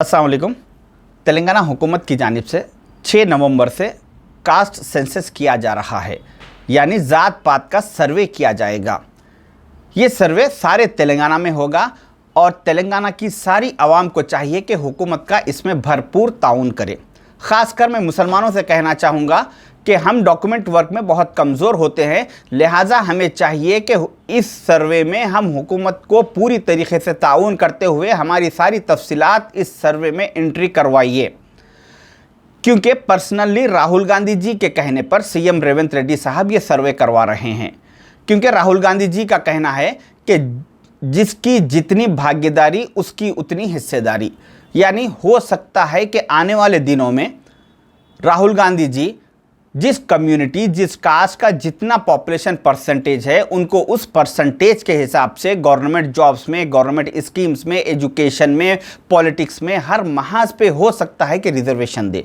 अस्सलाम वालेकुम। तेलंगाना हुकूमत की जानिब से 6 नवंबर से कास्ट सेंसस किया जा रहा है, यानी ज़ात पात का सर्वे किया जाएगा। ये सर्वे सारे तेलंगाना में होगा और तेलंगाना की सारी आवाम को चाहिए कि हुकूमत का इसमें भरपूर ताउन करे। ख़ासकर मैं मुसलमानों से कहना चाहूँगा कि हम डॉक्यूमेंट वर्क में बहुत कमज़ोर होते हैं, लिहाजा हमें चाहिए कि इस सर्वे में हम हुकूमत को पूरी तरीके से ताउन करते हुए हमारी सारी तफसीलात इस सर्वे में एंट्री करवाइए। क्योंकि पर्सनली राहुल गांधी जी के कहने पर सीएम रेवंत रेड्डी साहब ये सर्वे करवा रहे हैं, क्योंकि राहुल गांधी जी का कहना है कि जिसकी जितनी भागीदारी उसकी उतनी हिस्सेदारी, यानी हो सकता है कि आने वाले दिनों में राहुल गांधी जी जिस कम्युनिटी जिस कास्ट का जितना पॉपुलेशन परसेंटेज है उनको उस परसेंटेज के हिसाब से गवर्नमेंट जॉब्स में, गवर्नमेंट स्कीम्स में, एजुकेशन में, पॉलिटिक्स में हर महाज पे हो सकता है कि रिजर्वेशन दे।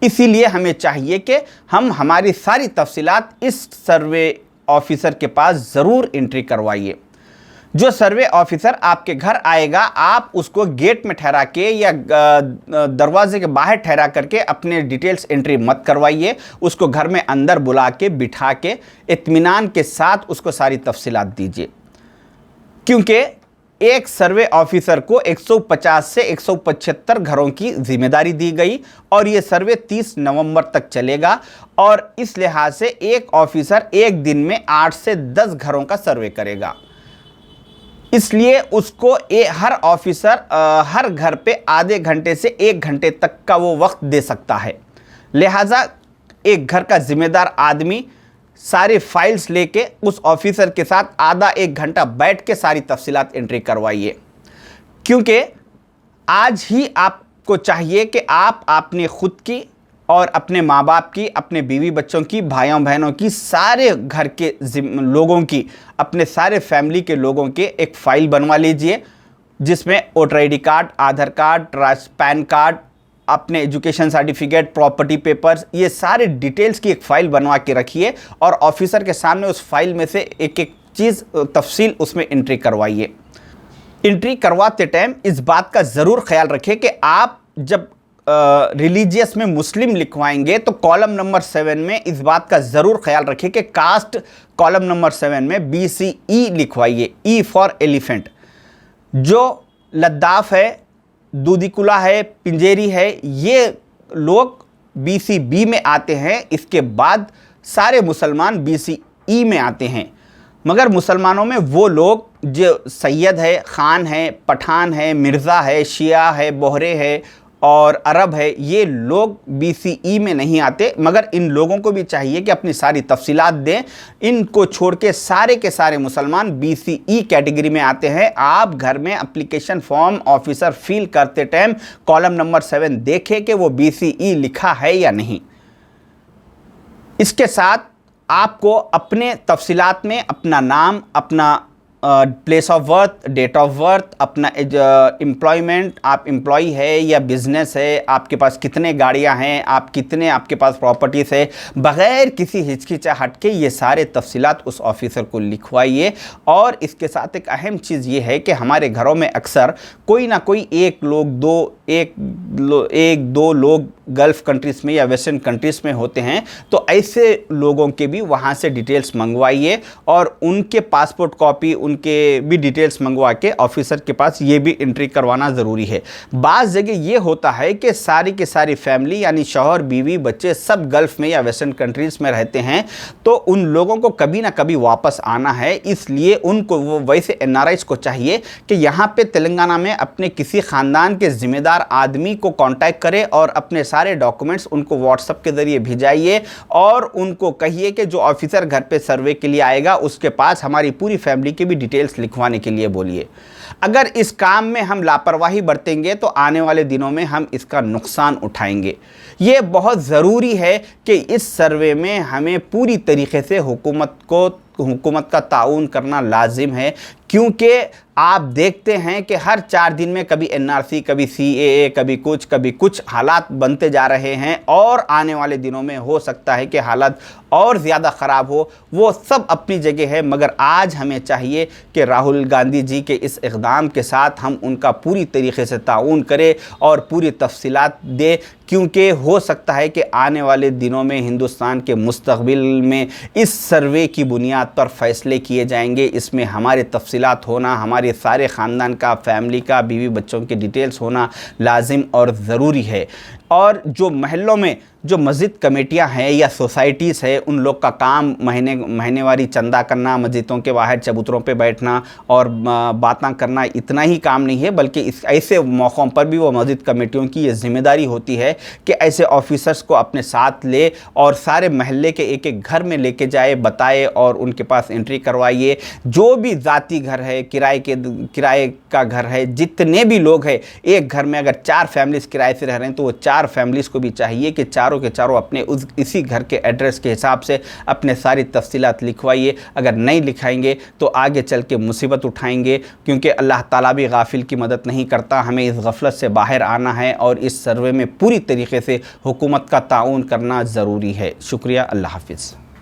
इसीलिए हमें चाहिए कि हम हमारी सारी तफसीलात इस सर्वे ऑफिसर के पास ज़रूर एंट्री करवाइए। जो सर्वे ऑफिसर आपके घर आएगा, आप उसको गेट में ठहरा के या दरवाजे के बाहर ठहरा करके अपने डिटेल्स एंट्री मत करवाइए। उसको घर में अंदर बुला के बिठा के इत्मीनान के साथ उसको सारी तफसीलात दीजिए, क्योंकि एक सर्वे ऑफिसर को 150 से 175 घरों की जिम्मेदारी दी गई और ये सर्वे 30 नवंबर तक चलेगा। और इस लिहाज से एक ऑफिसर एक दिन में 8 से 10 घरों का सर्वे करेगा। इसलिए उसको हर ऑफिसर हर घर पे आधे घंटे से 1 घंटे तक का वो वक्त दे सकता है। लिहाजा एक घर का जिम्मेदार आदमी सारे फाइल्स लेके उस ऑफिसर के साथ आधा 1 घंटा बैठ के सारी तफसीलात एंट्री करवाइए, क्योंकि आज ही आपको चाहिए कि आप अपने खुद की और अपने माँ बाप की, अपने बीवी बच्चों की, भाइयों बहनों की, सारे घर के लोगों की, अपने सारे फैमिली के लोगों के एक फ़ाइल बनवा लीजिए, जिसमें वोटर ID कार्ड, आधार कार्ड, पैन कार्ड, अपने एजुकेशन सर्टिफिकेट, प्रॉपर्टी पेपर्स, ये सारे डिटेल्स की एक फ़ाइल बनवा के रखिए और ऑफिसर के सामने उस फाइल में से एक एक चीज़ तफसील उसमें एंट्री करवाइए। एंट्री करवाते टाइम इस बात का ज़रूर ख्याल रखें कि आप जब रिलीजियस में मुस्लिम लिखवाएंगे तो कॉलम नंबर 7 में इस बात का ज़रूर ख्याल रखें कि कास्ट कॉलम नंबर 7 में BCE लिखवाइए, E फॉर एलिफेंट। जो लद्दाफ है, दूधीकुला है, पिंजेरी है, ये लोग BCB में आते हैं। इसके बाद सारे मुसलमान BCE में आते हैं, मगर मुसलमानों में वो लोग जो सैयद है, ख़ान है, पठान है, मिर्ज़ा है, शिया है, बोहरे है और अरब है, ये लोग BCE में नहीं आते। मगर इन लोगों को भी चाहिए कि अपनी सारी तफसीलात दें। इनको छोड़ के सारे मुसलमान BCE कैटेगरी में आते हैं। आप घर में एप्लीकेशन फॉर्म ऑफिसर फिल करते टाइम कॉलम नंबर 7 देखें कि वो BCE लिखा है या नहीं। इसके साथ आपको अपने तफसीलात में अपना नाम, अपना place of birth, date of birth, अपना एम्प्लॉयमेंट, आप एम्प्लॉई है या बिजनेस है, आपके पास कितने गाड़ियां हैं, आपके पास प्रॉपर्टीज़ है, बग़ैर किसी हिचकिचाहट के ये सारे तफसीलात उस ऑफिसर को लिखवाइए। और इसके साथ एक अहम चीज़ ये है कि हमारे घरों में अक्सर कोई ना कोई एक दो लोग गल्फ़ कंट्रीज़ में या वेस्टर्न कंट्रीज़ में होते हैं, तो ऐसे लोगों के भी वहाँ से डिटेल्स मंगवाइए और उनके पासपोर्ट कॉपी, उनके भी डिटेल्स मंगवा के ऑफिसर के पास ये भी एंट्री करवाना ज़रूरी है। बाज़ जगह ये होता है कि सारी की सारी फैमिली यानी शौहर, बीवी, बच्चे सब गल्फ़ में या वेस्टर्न कंट्रीज़ में रहते हैं, तो उन लोगों को कभी ना कभी वापस आना है। इसलिए उनको वो वैसे NRIs को चाहिए कि यहाँ पे तेलंगाना में अपने किसी ख़ानदान के ज़िम्मेदार आदमी को कांटेक्ट करें और अपने सारे डॉक्यूमेंट्स उनको व्हाट्सएप के ज़रिए भिजाइए और उनको कहिए कि जो ऑफिसर घर पे सर्वे के लिए आएगा उसके पास हमारी पूरी फैमिली की भी डिटेल्स लिखवाने के लिए बोलिए। अगर इस काम में हम लापरवाही बरतेंगे तो आने वाले दिनों में हम इसका नुकसान उठाएंगे। ये बहुत ज़रूरी है कि इस सर्वे में हमें पूरी तरीके से हुकूमत का ताउन करना लाजिम है, क्योंकि आप देखते हैं कि हर 4 दिन में कभी एनआरसी, कभी सीएए, कभी कुछ हालात बनते जा रहे हैं और आने वाले दिनों में हो सकता है कि हालात और ज़्यादा ख़राब हो। वो सब अपनी जगह है, मगर आज हमें चाहिए कि राहुल गांधी जी के इस इक़दाम के साथ हम उनका पूरी तरीके से ताउन करें और पूरी तफसीलात दें, क्योंकि हो सकता है कि आने वाले दिनों में हिंदुस्तान के मुस्तक़बिल में इस सर्वे की बुनियाद पर फ़ैसले किए जाएंगे। इसमें हमारे तफसीलात होना, हमारे सारे ख़ानदान का, फैमिली का, बीवी बच्चों की डिटेल्स होना लाजिम और ज़रूरी है। और जो महल्लों में जो मस्जिद कमेटियां हैं या सोसाइटीज़ है, उन लोग का काम महीनेवारी चंदा करना, मस्जिदों के बाहर चबूतरों पे बैठना और बातें करना इतना ही काम नहीं है, बल्कि इस ऐसे मौक़ों पर भी वो मस्जिद कमेटियों की ये ज़िम्मेदारी होती है कि ऐसे ऑफिसर्स को अपने साथ ले और सारे महल्ले के एक एक घर में लेके जाए, बताए और उनके पास एंट्री करवाइए। जो भी ज़ाती घर है, किराए का घर है, जितने भी लोग हैं, एक घर में अगर 4 फैमिलीज़ किराए से रह रहे हैं तो वो 4 फैमिलीज़ को भी चाहिए कि चारों के चारों अपने इसी घर के एड्रेस के हिसाब से अपने सारी तफसीलात लिखवाइए। अगर नहीं लिखाएंगे तो आगे चल के मुसीबत उठाएंगे, क्योंकि अल्लाह ताला भी गाफिल की मदद नहीं करता। हमें इस गफलत से बाहर आना है और इस सर्वे में पूरी तरीके से हुकूमत का ताउन करना ज़रूरी है। शुक्रिया, अल्लाह हाफिज़।